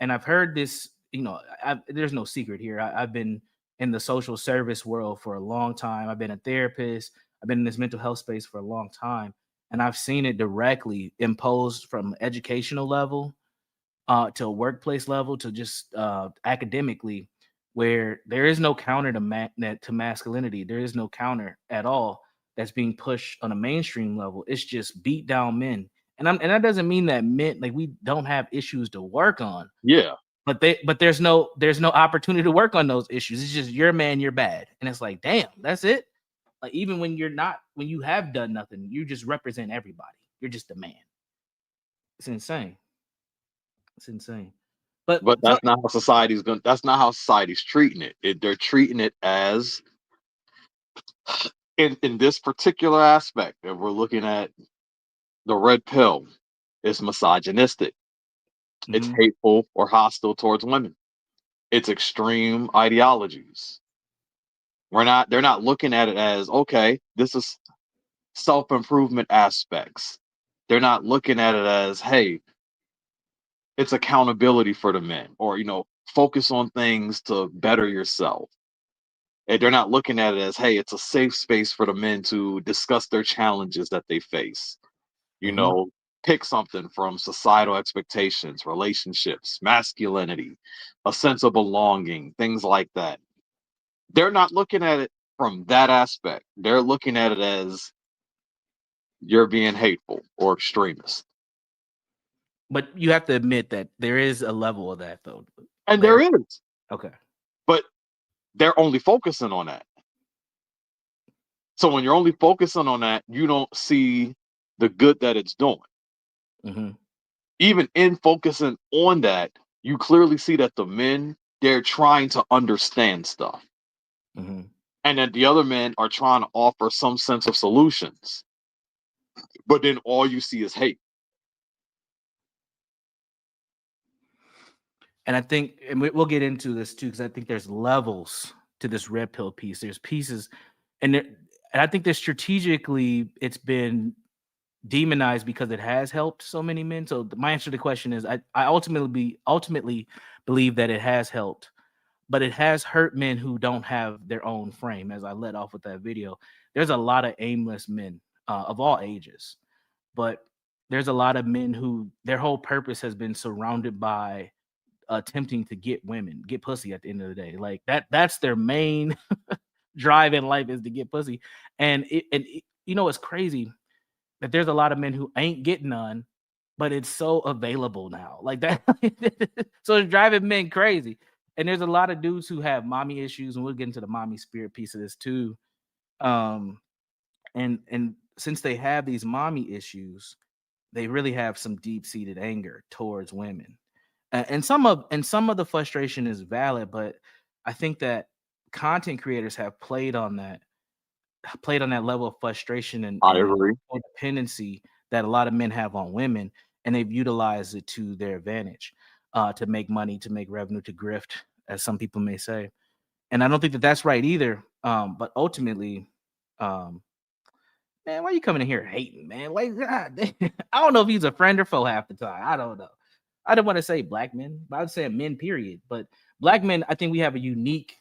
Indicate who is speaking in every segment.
Speaker 1: and I've heard this, there's no secret here. I've been in the social service world for a long time. I've been a therapist. I've been in this mental health space for a long time, and I've seen it directly imposed from educational level to a workplace level to just academically, where there is no counter to masculinity. There is no counter at all that's being pushed on a mainstream level. It's just beat down men, and that doesn't mean that men like we don't have issues to work on,
Speaker 2: Yeah.
Speaker 1: but there's no opportunity to work on those issues. It's just you're a man, you're bad, and it's like damn, that's it. Like even when you have done nothing, you just represent everybody. You're just a man. It's insane. It's insane. But
Speaker 2: But that's not how society's treating it. They're treating it as in this particular aspect, if we're looking at the red pill, it's misogynistic. It's
Speaker 1: mhm,
Speaker 2: hateful or hostile towards women. It's extreme ideologies. They're not looking at it as, okay, this is self-improvement aspects. They're not looking at it as, hey, it's accountability for the men, or focus on things to better yourself. And they're not looking at it as, hey, it's a safe space for the men to discuss their challenges that they face. You
Speaker 1: mhm.
Speaker 2: know, pick something from societal expectations, relationships, masculinity, a sense of belonging, things like that. They're not looking at it from that aspect. They're looking at it as you're being hateful or extremist.
Speaker 1: But you have to admit that there is a level of that though.
Speaker 2: And there
Speaker 1: There.
Speaker 2: is,
Speaker 1: Okay.
Speaker 2: but they're only focusing on that. So when you're only focusing on that, you don't see the good that it's doing.
Speaker 1: Hmm.
Speaker 2: Even in focusing on that, you clearly see that the men, they're trying to understand stuff.
Speaker 1: Hmm.
Speaker 2: And that the other men are trying to offer some sense of solutions. But then all you see is hate.
Speaker 1: And I think, and we'll get into this too, because I think there's levels to this red pill piece. There's pieces, and and I think that strategically it's been demonized because it has helped so many men. So my answer to the question is, I ultimately believe that it has helped, but it has hurt men who don't have their own frame. As I let off with that video, there's a lot of aimless men of all ages, but there's a lot of men who their whole purpose has been surrounded by attempting to get women, get pussy at the end of the day. Like that's their main drive in life is to get pussy. It's crazy that there's a lot of men who ain't getting none, but it's so available now. Like that. So it's driving men crazy. And there's a lot of dudes who have mommy issues, and we'll get into the mommy spirit piece of this too. Um, and since they have these mommy issues, they really have some deep-seated anger towards women. And some of the frustration is valid, but I think that content creators have played on that level of frustration
Speaker 2: I
Speaker 1: and
Speaker 2: agree.
Speaker 1: codependency that a lot of men have on women, and they've utilized it to their advantage, to make money, to make revenue, to grift, as some people may say. And I don't think that that's right either. But ultimately, um, man, why you coming in here hating, man? Like, God, I don't know if he's a friend or foe half the time. I don't know. I don't want to say black men, but I would say men, period. But black men, I think we have a unique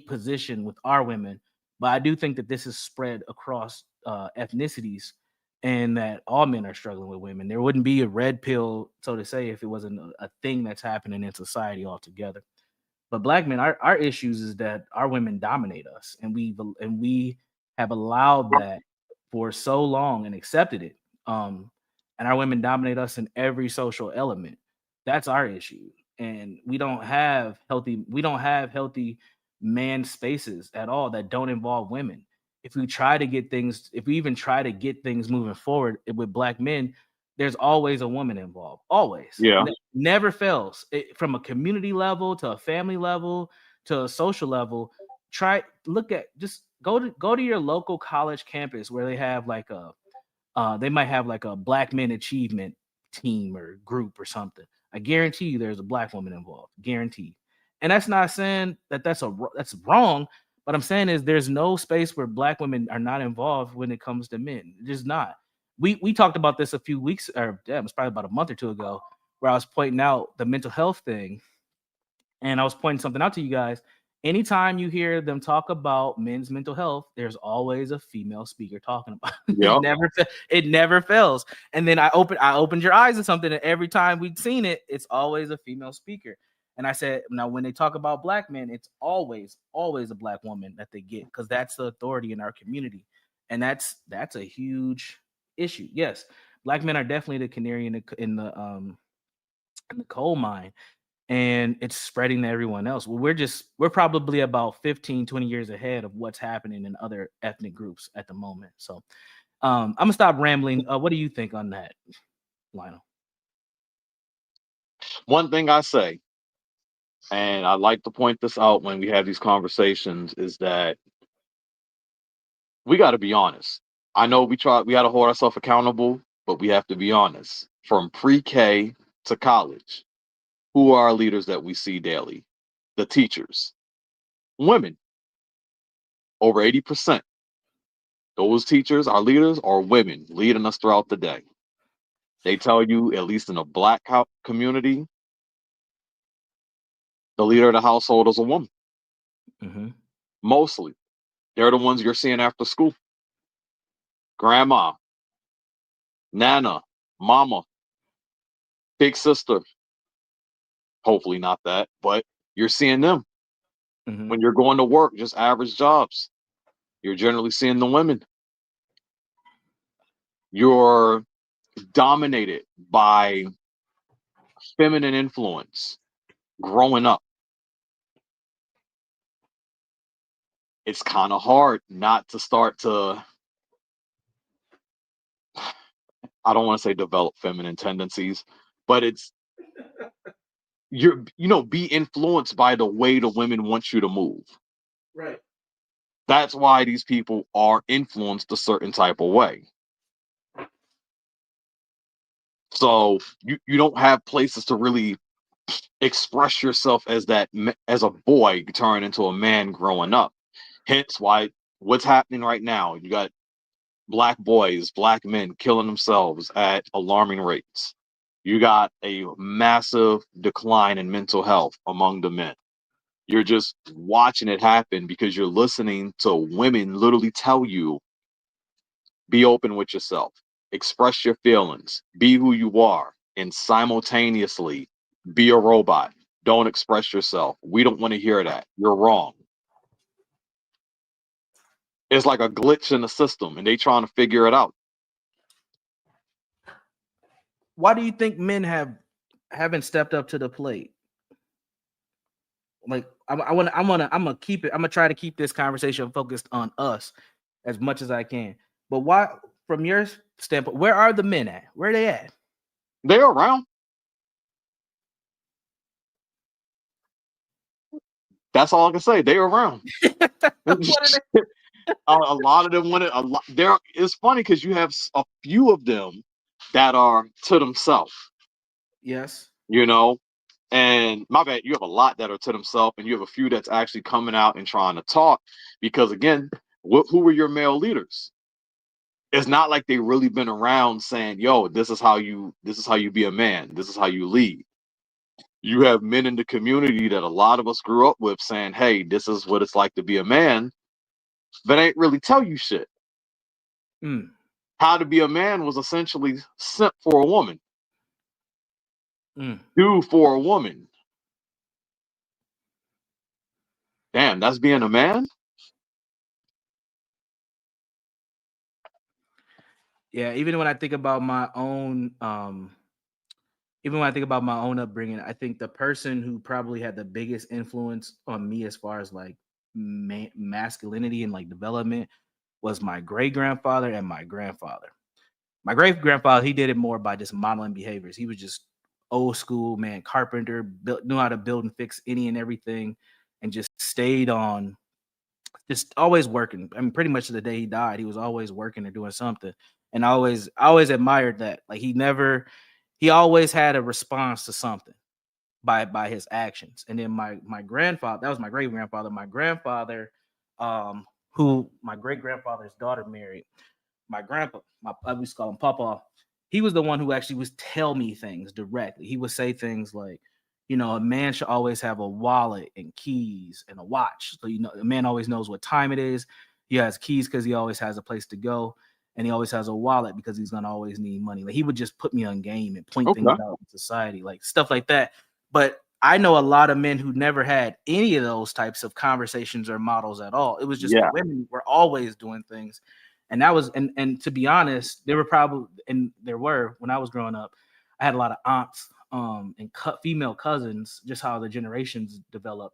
Speaker 1: position with our women. But I do think that this is spread across ethnicities, and that all men are struggling with women. There wouldn't be a red pill, so to say, if it wasn't a thing that's happening in society altogether. But black men, our issues is that our women dominate us, and we have allowed that for so long and accepted it. And our women dominate us in every social element. That's our issue. And we don't have healthy man spaces at all that don't involve women. If we even try to get things moving forward with black men, there's always a woman involved. Always.
Speaker 2: Yeah.
Speaker 1: Never fails. From a community level to a family level to a social level. Just go to your local college campus where they might have like a black men achievement team or group or something. I guarantee you there's a black woman involved. Guaranteed. And that's not saying that that's wrong, but I'm saying is there's no space where black women are not involved when it comes to men. Just not. We talked about this a few weeks, or it's probably about a month or two ago, where I was pointing out the mental health thing, and I was pointing something out to you guys. Anytime you hear them talk about men's mental health, there's always a female speaker talking about it.
Speaker 2: Yep.
Speaker 1: It never fails. And then I opened your eyes to something, and every time we've seen it, it's always a female speaker. And I said, now when they talk about black men, it's always a black woman that they get, because that's the authority in our community, and that's a huge issue. Yes, black men are definitely the canary in the coal mine, and it's spreading to everyone else. Well, we're probably about 15, 20 years ahead of what's happening in other ethnic groups at the moment. So I'm gonna stop rambling. What do you think on that, Lionel?
Speaker 2: One thing I say, and I like to point this out when we have these conversations, is that we got to be honest. I know we got to hold ourselves accountable, but we have to be honest. From pre-K to college, who are our leaders that we see daily? The teachers, women, over 80%. Those teachers, our leaders, are women leading us throughout the day. They tell you, at least in a black community, the leader of the household is a woman.
Speaker 1: Mm-hmm.
Speaker 2: Mostly, they're the ones you're seeing after school. Grandma, nana, mama, big sister. Hopefully not that, but you're seeing them
Speaker 1: Mm-hmm.
Speaker 2: when you're going to work, just average jobs. You're generally seeing the women. You're dominated by feminine influence growing up. It's kind of hard not to start to, I don't want to say develop feminine tendencies, but it's be influenced by the way the women want you to move.
Speaker 1: Right.
Speaker 2: That's why these people are influenced a certain type of way. So you don't have places to really express yourself as a boy turn into a man growing up. Hence why what's happening right now, you got black boys, black men killing themselves at alarming rates. You got a massive decline in mental health among the men. You're just watching it happen because you're listening to women literally tell you, be open with yourself, express your feelings, be who you are, and simultaneously be a robot. Don't express yourself. We don't want to hear that. You're wrong. It's like a glitch in the system, and they trying to figure it out.
Speaker 1: Why do you think men haven't stepped up to the plate? Like I'm gonna keep it. I'm gonna try to keep this conversation focused on us as much as I can. But why, from your standpoint, where are the men at? Where are they at?
Speaker 2: They're around. That's all I can say. They're around.
Speaker 1: What are they?
Speaker 2: A lot of them want it. A lot. There. It's funny because you have a few of them that are to themselves.
Speaker 1: Yes.
Speaker 2: You know, and my bad. You have a lot that are to themselves, and you have a few that's actually coming out and trying to talk. Because again, who were your male leaders? It's not like they really been around saying, "Yo, this is how you be a man. This is how you lead." You have men in the community that a lot of us grew up with saying, "Hey, this is what it's like to be a man," but ain't really tell you shit.
Speaker 1: Mm,
Speaker 2: How to be a man was essentially simp for a woman,
Speaker 1: mm.
Speaker 2: do for a woman. Damn, that's being a man.
Speaker 1: Yeah. Even when I think about my own upbringing, I think the person who probably had the biggest influence on me as far as like masculinity and like development was my great grandfather and my grandfather. My great grandfather, he did it more by just modeling behaviors. He was just old school, man, carpenter, knew how to build and fix any and everything, and just stayed on, just always working. I mean, pretty much to the day he died, he was always working or doing something. And I always admired that. Like he always had a response to something by his actions. And then my grandfather, that was my great grandfather. My grandfather, who my great grandfather's daughter married, my grandpa, we used to call him Papa. he was the one who actually was tell me things directly. He would say things like, you know, a man should always have a wallet and keys and a watch. So, you know, a man always knows what time it is. He has keys because he always has a place to go. And he always has a wallet because he's gonna always need money. Like he would just put me on game and point things
Speaker 2: Okay.
Speaker 1: out in society, like stuff like that. But I know a lot of men who never had any of those types of conversations or models at all. It was just
Speaker 2: Yeah.
Speaker 1: women were always doing things. And that was and to be honest, there were probably and there were when I was growing up, I had a lot of aunts and female cousins, just how the generations developed.